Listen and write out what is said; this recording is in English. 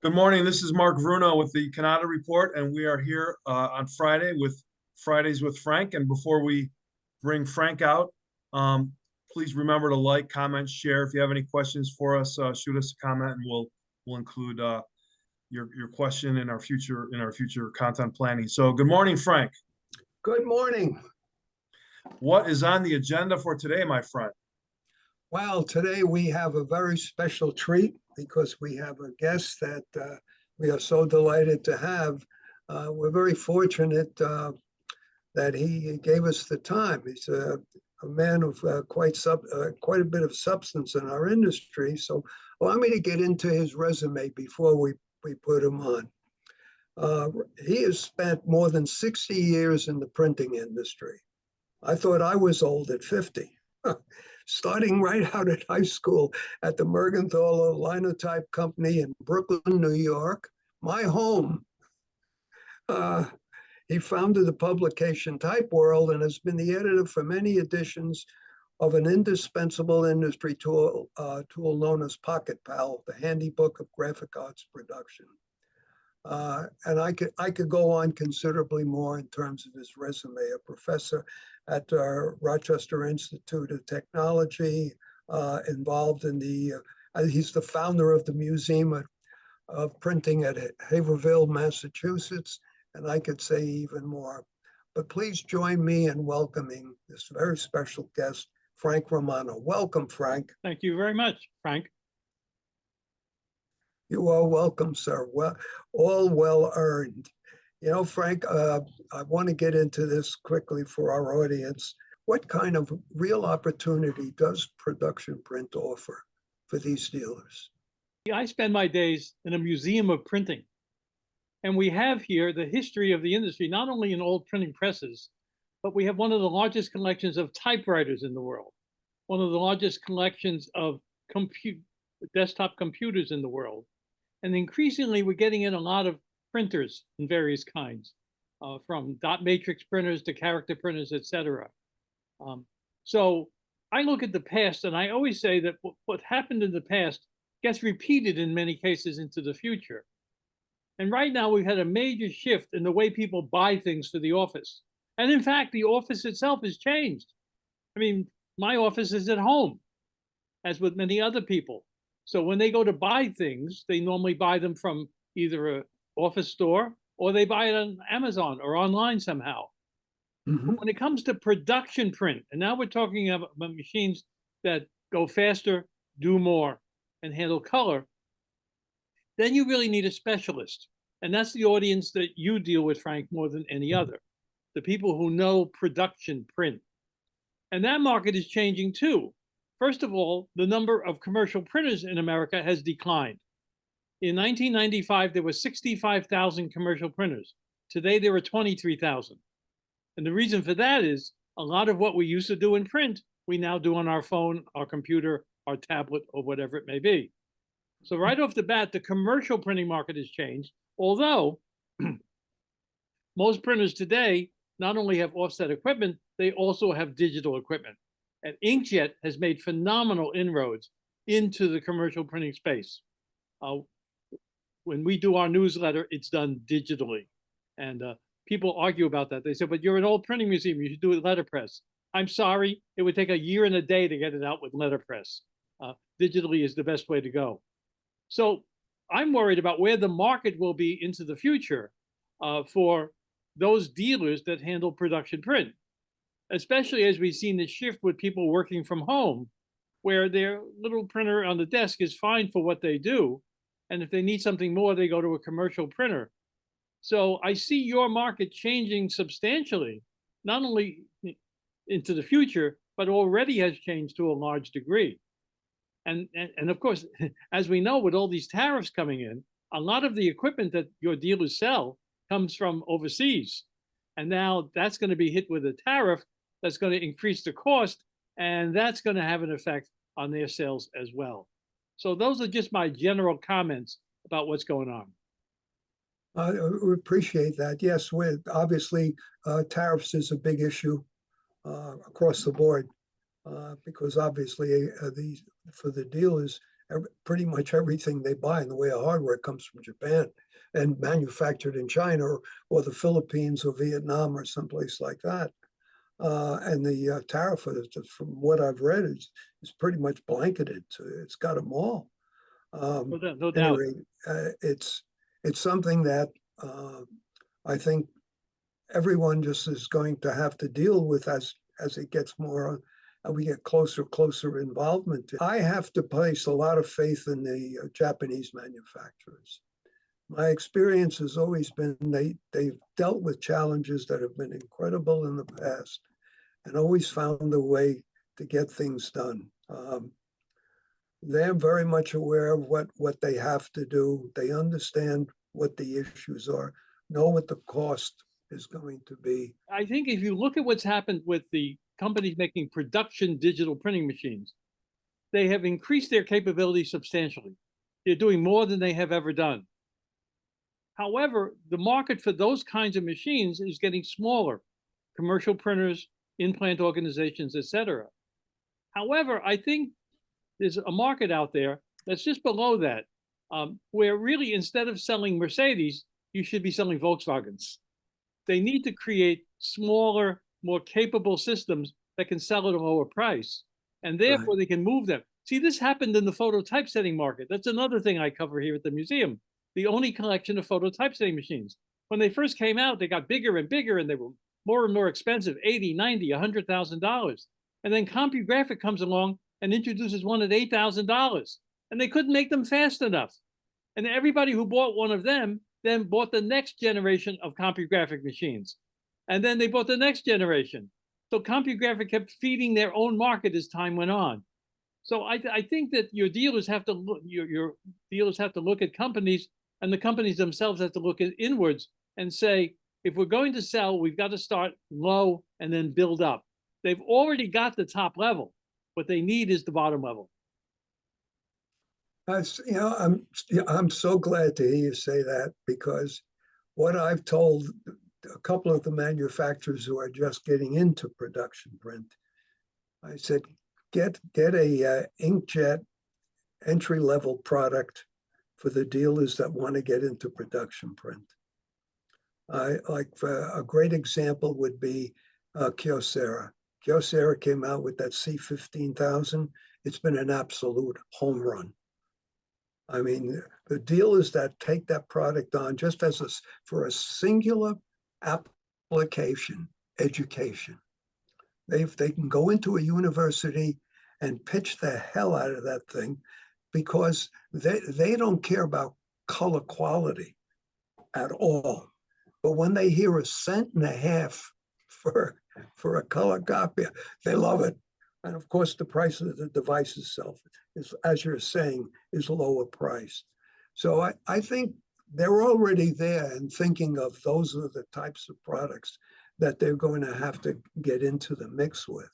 Good morning. This is Mark Bruno with the Cannata Report, and we are here on Friday with Fridays with Frank. And before we bring Frank out, please remember to like, comment, share. If you have any questions for us, shoot us a comment, and we'll include your question in our future content planning. So, good morning, Frank. Good morning. What is on the agenda for today, my friend? Well, today we have a very special treat because we have a guest that we are so delighted to have. We're very fortunate that he gave us the time. He's a man of quite a bit of substance in our industry. So allow me to get into his resume before we put him on. He has spent more than 60 years in the printing industry. I thought I was old at 50. Starting right out at high school at the Mergenthaler Linotype Company in Brooklyn, New York, my home. He founded the publication Type World and has been the editor for many editions of an indispensable industry tool known as Pocket Pal, the handy book of graphic arts production. And I could go on considerably more in terms of his resume. A professor at Rochester Institute of Technology, involved in he's the founder of the Museum of Printing at Haverhill, Massachusetts, and I could say even more. But please join me in welcoming this very special guest, Frank Romano. Welcome, Frank. Thank you very much, Frank. You are welcome, sir. Well, all well earned. You know, Frank, I want to get into this quickly for our audience. What kind of real opportunity does production print offer for these dealers? I spend my days in a museum of printing. And we have here the history of the industry, not only in old printing presses, but we have one of the largest collections of typewriters in the world, one of the largest collections of desktop computers in the world. And increasingly, we're getting in a lot of printers in various kinds, from dot matrix printers to character printers, etc. So I look at the past, and I always say that what happened in the past gets repeated in many cases into the future. And right now, we've had a major shift in the way people buy things for the office. And in fact, the office itself has changed. I mean, my office is at home, as with many other people. So when they go to buy things, they normally buy them from either an office store or they buy it on Amazon or online somehow. Mm-hmm. When it comes to production print, and now we're talking about machines that go faster, do more, and handle color, then you really need a specialist. And that's the audience that you deal with, Frank, more than any other, the people who know production print. And that market is changing too. First of all, the number of commercial printers in America has declined. In 1995, there were 65,000 commercial printers. Today, there are 23,000. And the reason for that is a lot of what we used to do in print, we now do on our phone, our computer, our tablet, or whatever it may be. So right off the bat, the commercial printing market has changed, although most printers today not only have offset equipment, they also have digital equipment. And inkjet has made phenomenal inroads into the commercial printing space. When we do our newsletter, it's done digitally. And people argue about that. They say, but you're an old printing museum, you should do it letterpress. I'm sorry, it would take a year and a day to get it out with letterpress. Digitally is the best way to go. So I'm worried about where the market will be into the future for those dealers that handle production print, especially as we've seen the shift with people working from home, where their little printer on the desk is fine for what they do. And if they need something more, they go to a commercial printer. So I see your market changing substantially, not only into the future, but already has changed to a large degree. And of course, as we know, with all these tariffs coming in, a lot of the equipment that your dealers sell comes from overseas. And now that's going to be hit with a tariff that's going to increase the cost, and that's going to have an effect on their sales as well. So those are just my general comments about what's going on. We appreciate that. Yes, obviously tariffs is a big issue across the board. Because obviously for the dealers, pretty much everything they buy in the way of hardware comes from Japan and manufactured in China or the Philippines or Vietnam or someplace like that. And the tariff, from what I've read, is pretty much blanketed. It's got them all. No doubt. Anyway, it's something that I think everyone just is going to have to deal with as it gets more, we get closer involvement. I have to place a lot of faith in the Japanese manufacturers. My experience has always been they've dealt with challenges that have been incredible in the past and always found a way to get things done. They're very much aware of what they have to do. They understand what the issues are, know what the cost is going to be. I think if you look at what's happened with the companies making production digital printing machines, they have increased their capability substantially. They're doing more than they have ever done. However, the market for those kinds of machines is getting smaller. Commercial printers, in-plant organizations, etc. However, I think there's a market out there that's just below that, where really instead of selling Mercedes, you should be selling Volkswagens. They need to create smaller, more capable systems that can sell at a lower price, and therefore they can move them. See, this happened in the photo typesetting market. That's another thing I cover here at the museum, the only collection of photo typesetting machines. When they first came out, they got bigger and bigger, and they were more and more expensive, $80, $90, $100,000. And then CompuGraphic comes along and introduces one at $8,000, and they couldn't make them fast enough. And everybody who bought one of them then bought the next generation of CompuGraphic machines. And then they bought the next generation. So CompuGraphic kept feeding their own market as time went on. So I think that your dealers have to look at companies, and the companies themselves have to look at inwards and say, if we're going to sell, we've got to start low and then build up. They've already got the top level. What they need is the bottom level. I'm so glad to hear you say that, because what I've told a couple of the manufacturers who are just getting into production print, I said, get a inkjet entry-level product for the dealers that want to get into production print. A great example would be Kyocera. Kyocera came out with that C15,000. It's been an absolute home run. I mean, the dealers that take that product on just for a singular application, education, they can go into a university and pitch the hell out of that thing, because they don't care about color quality at all. But when they hear $1.50 for a color copy, they love it. And of course, the price of the device itself is, as you're saying, is lower priced. So I think they're already there and thinking of those are the types of products that they're going to have to get into the mix with.